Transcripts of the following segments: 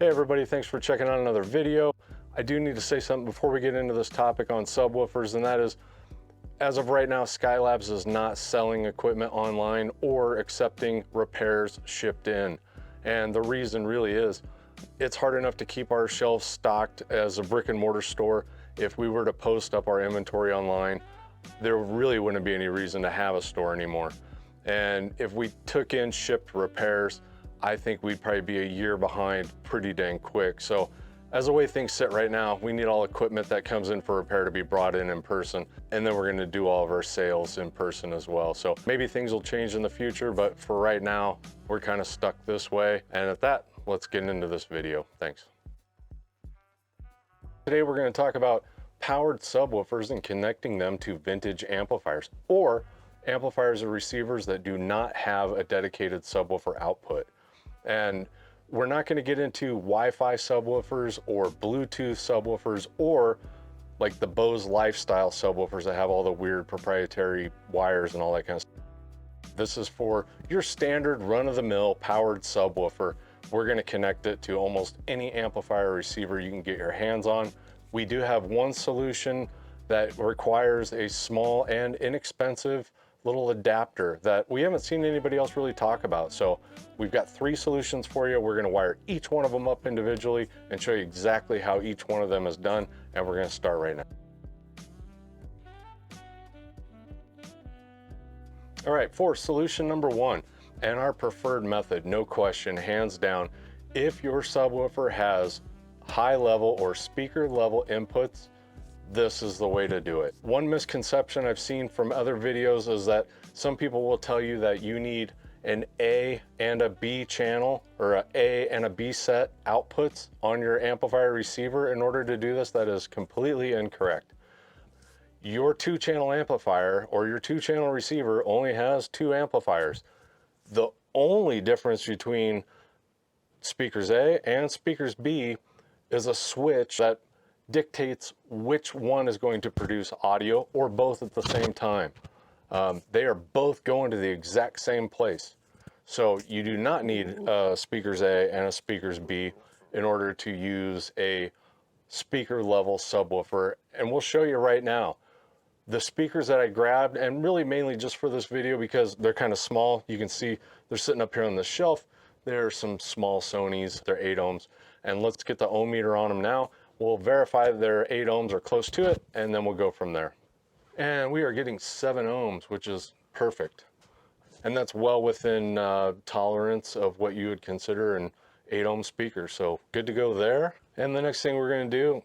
Hey everybody, thanks for checking out another video. I do need to say something before we get into this topic on subwoofers, and that is, as of right now, Skylabs is not selling equipment online or accepting repairs shipped in. And the reason really is, it's hard enough to keep our shelves stocked as a brick and mortar store. If we were to post up our inventory online, there really wouldn't be any reason to have a store anymore. And if we took in shipped repairs, I think we'd probably be a year behind pretty dang quick. So as the way things sit right now, we need all equipment that comes in for repair to be brought in person. And then we're gonna do all of our sales in person as well. So maybe things will change in the future, but for right now, we're kind of stuck this way. And at that, let's get into this video. Thanks. Today, we're gonna talk about powered subwoofers and connecting them to vintage amplifiers, or amplifiers or receivers that do not have a dedicated subwoofer output. And we're not going to get into Wi-Fi subwoofers or Bluetooth subwoofers or like the Bose lifestyle subwoofers that have all the weird proprietary wires and all that kind of stuff. This is for your standard run-of-the-mill powered subwoofer. We're going to connect it to almost any amplifier or receiver you can get your hands on. We do have one solution that requires a small and inexpensive little adapter that we haven't seen anybody else really talk about. So we've got 3 solutions for you. We're going to wire each one of them up individually and show you exactly how each one of them is done. And we're going to start right now. All right, for solution number 1, and our preferred method, no question, hands down, if your subwoofer has high level or speaker level inputs, this is the way to do it. One misconception I've seen from other videos is that some people will tell you that you need an A and a B channel, or an A and a B set outputs on your amplifier receiver in order to do this. That is completely incorrect. Your 2-channel amplifier or your 2-channel receiver only has 2 amplifiers. The only difference between speakers A and speakers B is a switch that dictates which one is going to produce audio, or both at the same time. They are both going to the exact same place. So you do not need speakers A and a speakers B in order to use a speaker level subwoofer. And we'll show you right now. The speakers that I grabbed, and really mainly just for this video because they're kind of small, you can see they're sitting up here on the shelf. There are some small Sonys, they're 8 ohms. And let's get the ohm meter on them now. We'll verify they're 8 ohms or close to it, and then we'll go from there. And we are getting 7 ohms, which is perfect. And that's well within tolerance of what you would consider an 8 ohm speaker. So good to go there. And the next thing we're gonna do,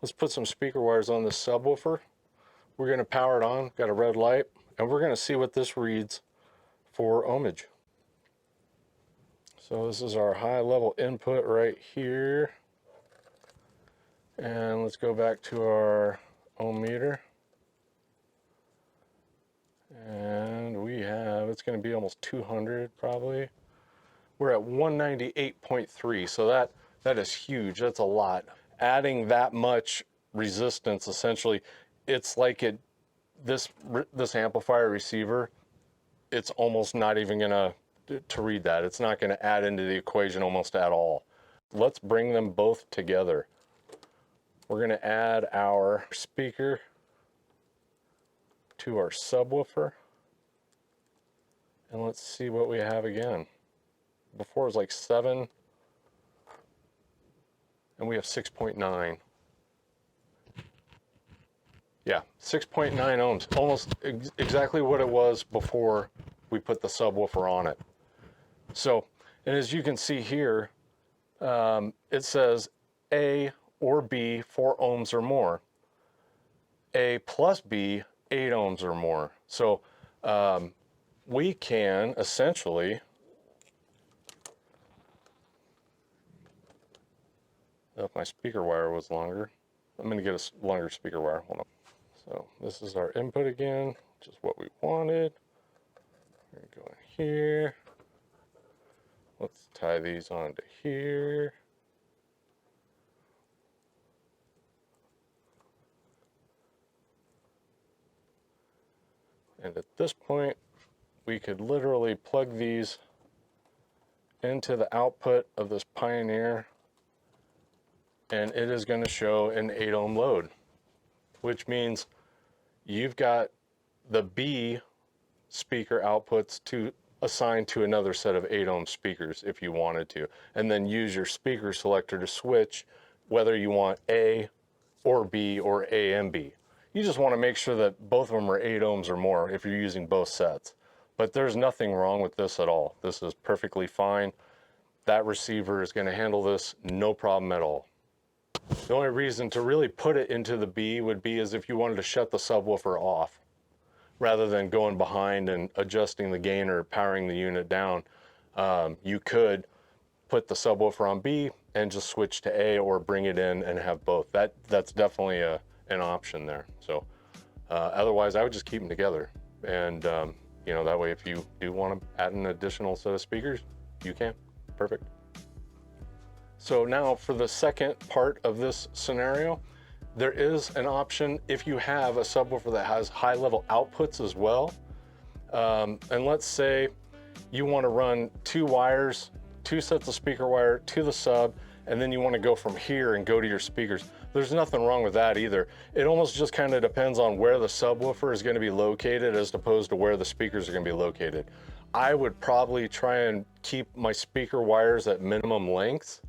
let's put some speaker wires on this subwoofer. We're gonna power it on, got a red light, and we're gonna see what this reads for ohmage. So this is our high level input right here. And let's go back to our ohm meter. And we have, it's going to be almost 200 probably. We're at 198.3, so that is huge. That's a lot. Adding that much resistance, essentially, it's like this amplifier receiver, it's almost not even going to read that. It's not going to add into the equation almost at all. Let's bring them both together. We're going to add our speaker to our subwoofer, and let's see what we have again. Before it was like 7, and we have 6.9. Yeah, 6.9 ohms, almost exactly what it was before we put the subwoofer on it. So, and as you can see here, it says A or B 4 ohms or more. A plus B 8 ohms or more. So we can essentially, if my speaker wire was longer, I'm going to get a longer speaker wire. Hold on. So this is our input again, which is what we wanted. We're going to go in here. Let's tie these onto here. And at this point, we could literally plug these into the output of this Pioneer and it is going to show an 8 ohm load, which means you've got the B speaker outputs to assign to another set of 8 ohm speakers if you wanted to, and then use your speaker selector to switch whether you want A or B or A and B. You just want to make sure that both of them are 8 ohms or more if you're using both sets. But there's nothing wrong with this at all. This is perfectly fine. That receiver is going to handle this no problem at all. The only reason to really put it into the B would be as if you wanted to shut the subwoofer off rather than going behind and adjusting the gain or powering the unit down. You could put the subwoofer on B and just switch to A, or bring it in and have both. That's definitely an option there. So otherwise I would just keep them together, and you know, that way if you do want to add an additional set of speakers, you can. Perfect. So now for the second part of this scenario, there is an option if you have a subwoofer that has high level outputs as well. And let's say you want to run 2 wires, 2 sets of speaker wire to the sub, and then you want to go from here and go to your speakers. There's nothing wrong with that either. It almost just kind of depends on where the subwoofer is going to be located as opposed to where the speakers are going to be located. I would probably try and keep my speaker wires at minimum lengths.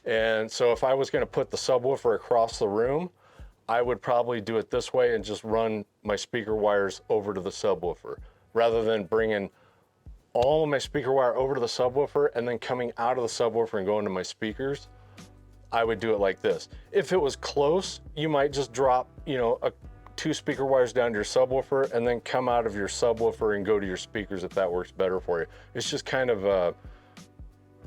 And so if I was going to put the subwoofer across the room, I would probably do it this way and just run my speaker wires over to the subwoofer, rather than bringing all of my speaker wire over to the subwoofer and then coming out of the subwoofer and going to my speakers. I would do it like this. If it was close, you might just drop, you know, 2 speaker wires down to your subwoofer and then come out of your subwoofer and go to your speakers if that works better for you. It's just kind of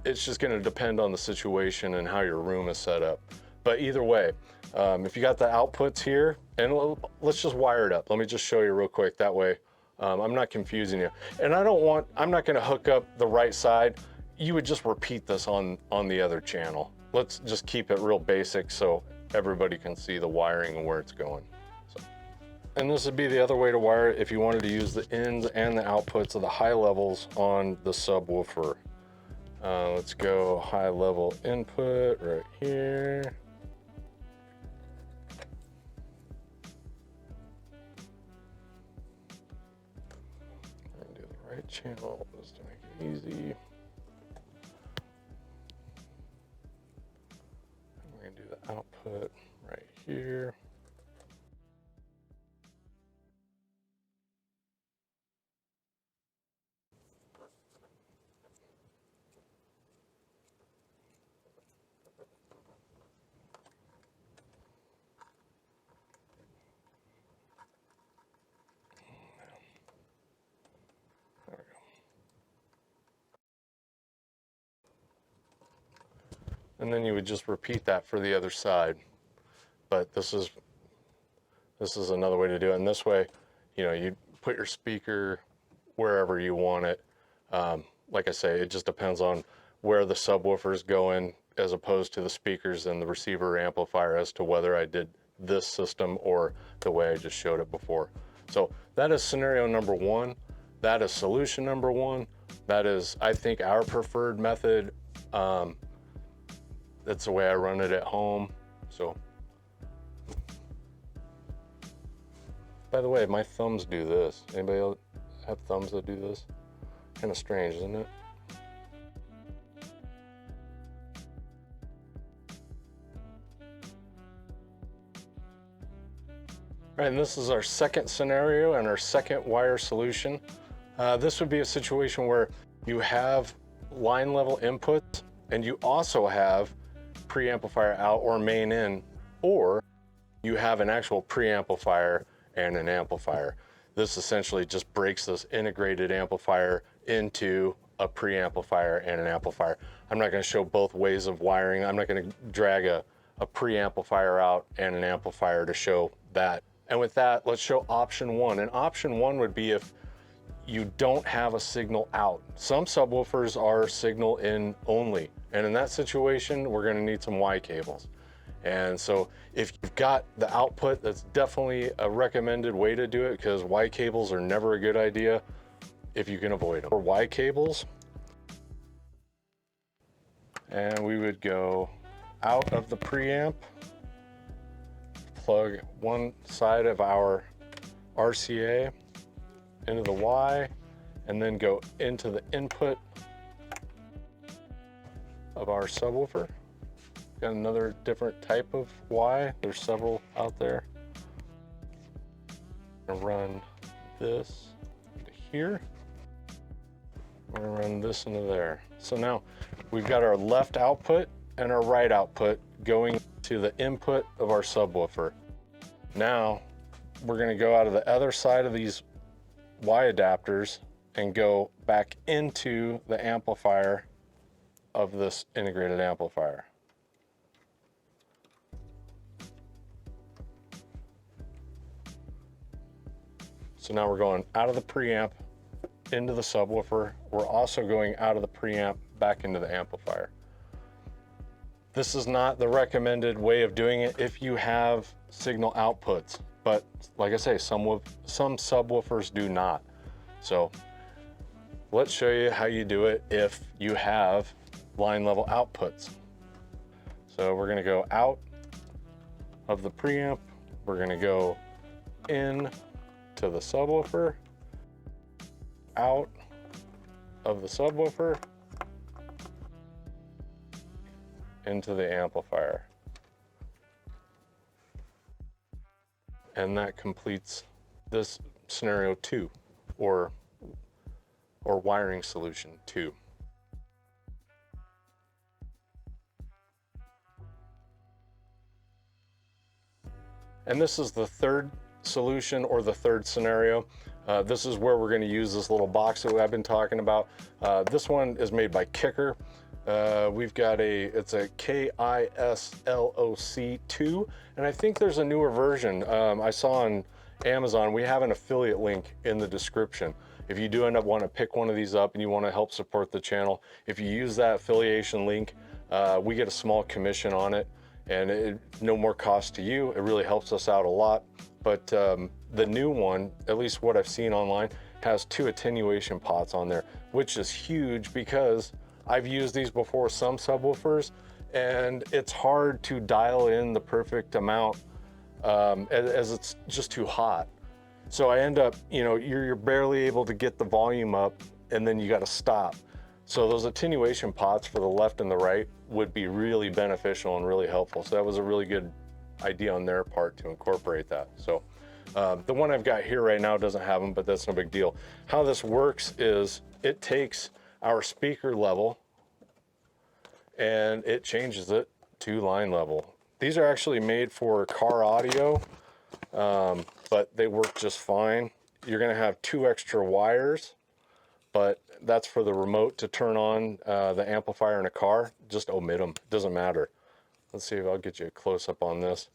it's just going to depend on the situation and how your room is set up. But either way, if you got the outputs here, and let's just wire it up. Let me just show you real quick. That way I'm not confusing you. And I'm not going to hook up the right side. You would just repeat this on the other channel. Let's just keep it real basic so everybody can see the wiring and where it's going. So, and this would be the other way to wire it if you wanted to use the ins and the outputs of the high levels on the subwoofer. Let's go high level input right here. And do the right channel just to make it easy. And we're gonna do the output right here. And then you would just repeat that for the other side. But this is another way to do it. And this way, you know, you put your speaker wherever you want it. Like I say, it just depends on where the subwoofer is going as opposed to the speakers and the receiver amplifier as to whether I did this system or the way I just showed it before. So that is scenario number 1. That is solution number 1. That is, I think, our preferred method. That's the way I run it at home. So, by the way, my thumbs do this. Anybody else have thumbs that do this? Kind of strange, isn't it? All right, and this is our second scenario and our second wire solution. This would be a situation where you have line level inputs and you also have preamplifier out or main in, or you have an actual preamplifier and an amplifier. This essentially just breaks this integrated amplifier into a preamplifier and an amplifier. I'm not going to show both ways of wiring. I'm not going to drag a preamplifier out and an amplifier to show that. And with that, let's show option 1. And option 1 would be if you don't have a signal out. Some subwoofers are signal in only. And in that situation, we're going to need some Y cables. And so if you've got the output, that's definitely a recommended way to do it, because Y cables are never a good idea if you can avoid them. For Y cables, and we would go out of the preamp, plug one side of our RCA into the Y, and then go into the input of our subwoofer. Got another different type of Y. There's several out there. I'm gonna run this into here. I'm gonna run this into there. So now we've got our left output and our right output going to the input of our subwoofer. Now we're gonna go out of the other side of these Y adapters and go back into the amplifier of this integrated amplifier. So now we're going out of the preamp into the subwoofer. We're also going out of the preamp back into the amplifier. This is not the recommended way of doing it if you have signal outputs, but like I say, some subwoofers do not. So let's show you how you do it if you have line level outputs. So we're gonna go out of the preamp, we're gonna go in to the subwoofer, out of the subwoofer, into the amplifier. And that completes this scenario 2, or wiring solution 2. And this is the third solution, or the third scenario. This is where we're going to use this little box that I've been talking about. This one is made by Kicker. We've got it's a KISLOC2, and I think there's a newer version. I saw on Amazon. We have an affiliate link in the description. If you do end up wanting to pick one of these up and you want to help support the channel, if you use that affiliation link, we get a small commission on it, and no more cost to you. It really helps us out a lot. But the new one, at least what I've seen online, has 2 attenuation pots on there, which is huge because I've used these before, some subwoofers, and it's hard to dial in the perfect amount as it's just too hot. So I end up, you're barely able to get the volume up, and then you got to stop. So those attenuation pots for the left and the right would be really beneficial and really helpful. So that was a really good idea on their part to incorporate that. So the one I've got here right now doesn't have them, but that's no big deal. How this works is it takes our speaker level and it changes it to line level. These are actually made for car audio, but they work just fine. You're gonna have 2 extra wires, but that's for the remote to turn on the amplifier in a car. Just omit them, doesn't matter. Let's see if I'll get you a close-up on this.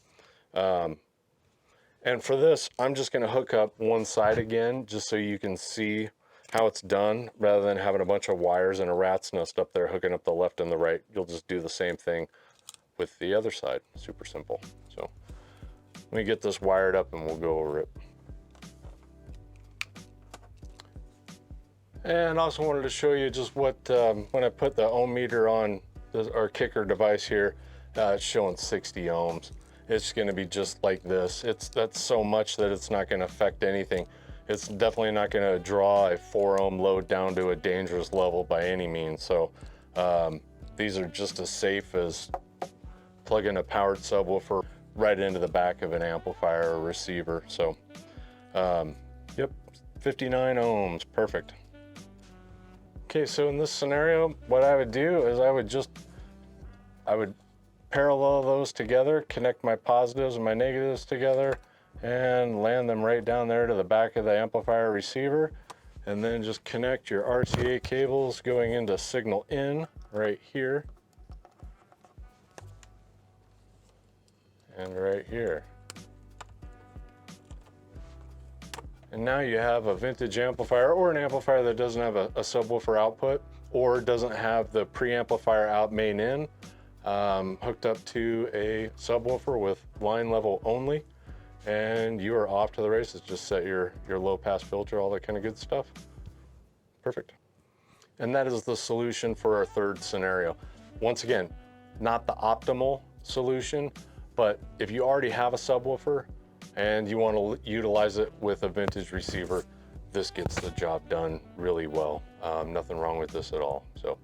And for this, I'm just gonna hook up one side again, just so you can see how it's done, rather than having a bunch of wires and a rat's nest up there hooking up the left and the right. You'll just do the same thing with the other side. Super simple. So let me get this wired up and we'll go over it. And also wanted to show you just what, when I put the ohm meter on our Kicker device here, it's showing 60 ohms. It's gonna be just like this. That's so much that it's not gonna affect anything. It's definitely not gonna draw a 4 ohm load down to a dangerous level by any means. So these are just as safe as plugging a powered subwoofer right into the back of an amplifier or receiver. So yep, 59 ohms, perfect. Okay, so in this scenario, what I would do is I would parallel those together, connect my positives and my negatives together, and land them right down there to the back of the amplifier receiver, and then just connect your RCA cables going into signal in right here and right here. And now you have a vintage amplifier, or an amplifier that doesn't have a subwoofer output, or doesn't have the preamplifier out main in, hooked up to a subwoofer with line level only, and you are off to the races. Just set your low pass filter, all that kind of good stuff. Perfect. And that is the solution for our third scenario. Once again, not the optimal solution, but if you already have a subwoofer and you want to utilize it with a vintage receiver, this gets the job done really well. Nothing wrong with this at all. So,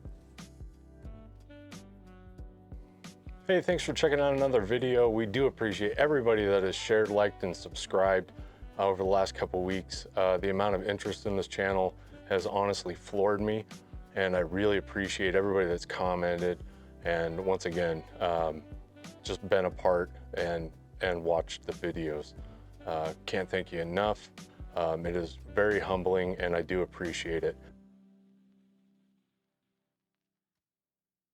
hey, thanks for checking out another video. We do appreciate everybody that has shared, liked, and subscribed over the last couple weeks. The amount of interest in this channel has honestly floored me, and I really appreciate everybody that's commented and once again just been a part and watched the videos. Can't thank you enough. It is very humbling and I do appreciate it.